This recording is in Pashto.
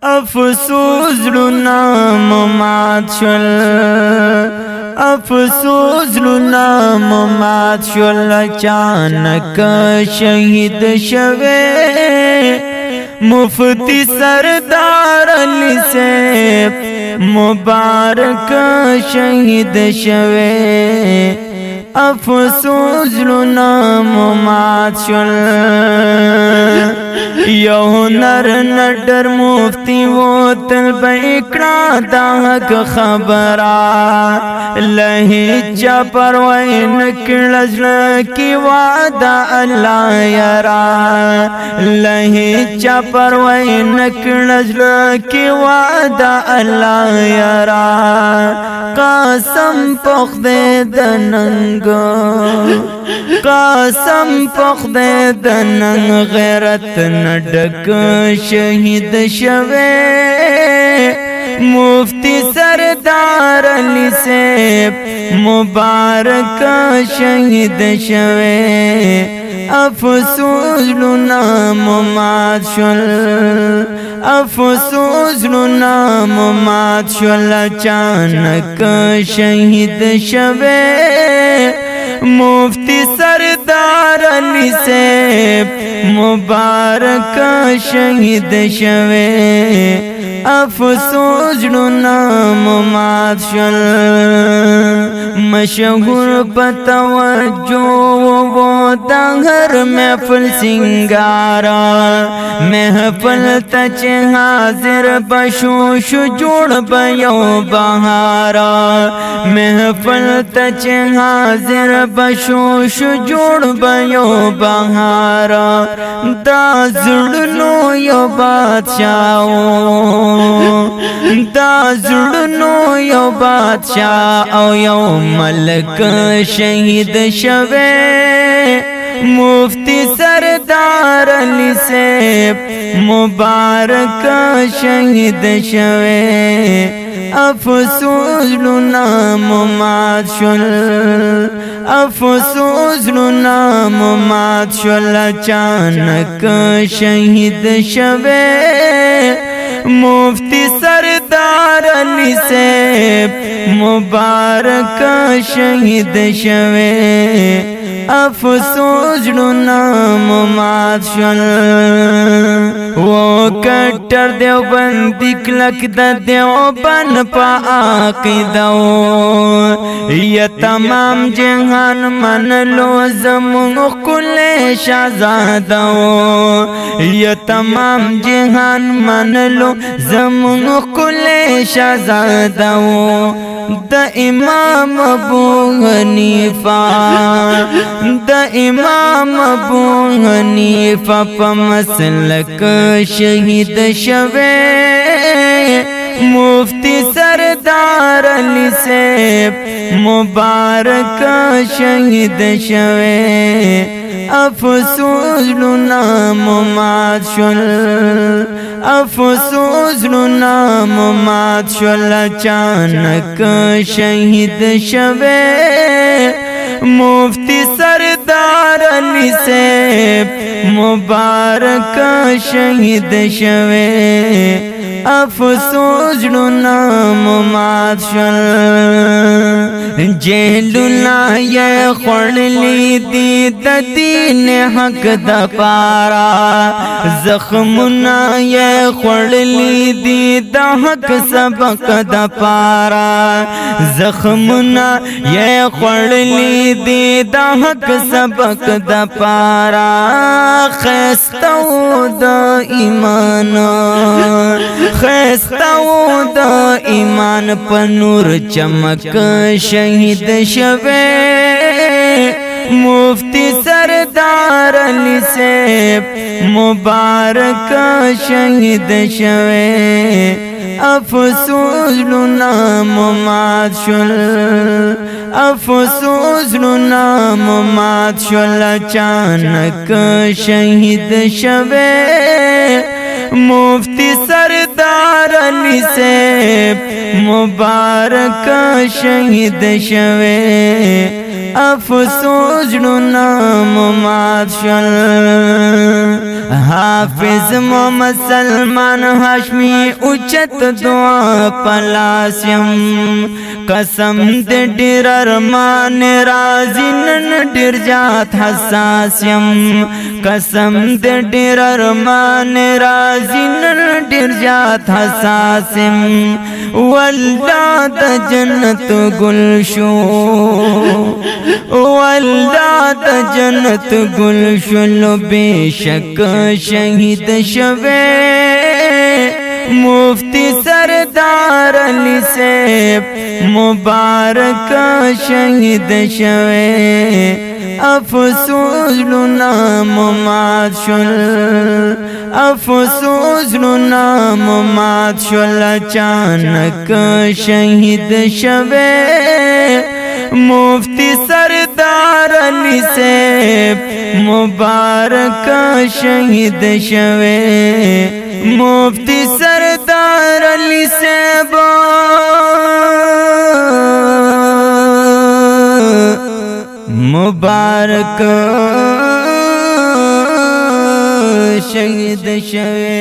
افسوس لنا ممات شل افسوس لنا ممات شل اچانک شہید شوے مفتی سردار علی سیف مبارک شہید شوے افسوس لنا ممات شل یو نر نڈر مفتی و طلب اکڑا دا حق خبرا لہی چا پروئی نکڑز لکی وعدا اللہ یرا لہی چا پروئی نکڑز لکی وعدا اللہ یرا قاسم پخ دے دننگ قاسم پخ دے دننگ غیرت نڈک شہید شوے مفتی سردار علی سیف مبارک شہید شوے افسوس لنا ممات شل افسوس لنا ممات شل اچانک شہید شوے مفتی سردار علی سیف مبارک شہید شوے افسوس لنا ممات شل مشہور پتوجہ وہ دنگر محفل سنگارا محفل تچ حاضر بشوش جوڑ بیو بہارا محفل تچ حاضر بشوش جوڑ بیو بہارا دا زڑنو یو بادشاہو دا زڑنو یو بادشاہ او یو ملک شہید شوے مفتی سردار علی سیف مبارک شہید شوے افسوس لنا ممات شل افسوس لنا ممات شل اچانک شہید شوے مفتی سردار علی سیف مبارک شہید شوے افسوس لنا ممات شل وہ کٹر دیوبندی کلک دا دیوبند پا عقیدو یا تمام جہان من لو زمون کل شہزادو یا تمام جہان من لو زمون کل شہزادو دا امام ابو حنیفہ دا امام ابو حنیفہ پا مسلک شہید شوے مفتی سردار علی سیف مبارک شہید شوے افسوس لنا ممات شل افسوس لنا ممات شل اچانک شہید شوے مفتی سردار علی سیف مبارک شہید شوے افسوس لنا ممات شل جیلنا یہ خورلی دی دا دین حق دا پارا زخمنا یہ خورلی دی دا حق سبق دا پارا زخمنا یہ خورلی دی دا حق سبق دا پارا خیستو دا ایمان خیستو دا ایمان پنور چمک شہید شوے مفتی سردار علی سیف مبارک شہید شوے افسوس لنا ممات شل افسوس لنا ممات شل اچانک شہید شوے مفتی سردار علی سیف مبارک شہید شوے अफसोस जुड़ना मुमाशल हाफिज मोहम्मद सलमान हाशमी उचत दुआ पलास्यम कसम दे डिरर मान राजिन डिर जात हसास्यम कसम दे डिरर मान राजिन डिर जात हसास्यम वल्लाह द जन्नत गुलशो वल्लाह द जन्नत गुलशो बेशक शहीद शवे मुफ्ती सरदार अली से मुबारक शहीद शवे अफसोस नाम माशुल अफसोस नाम माशुल अचानक शहीद शवे मुफ्ती सरदार अली से मुबारक शहीद शवे मुफ्ती सरदार अली से मुबारक शहीद शवे।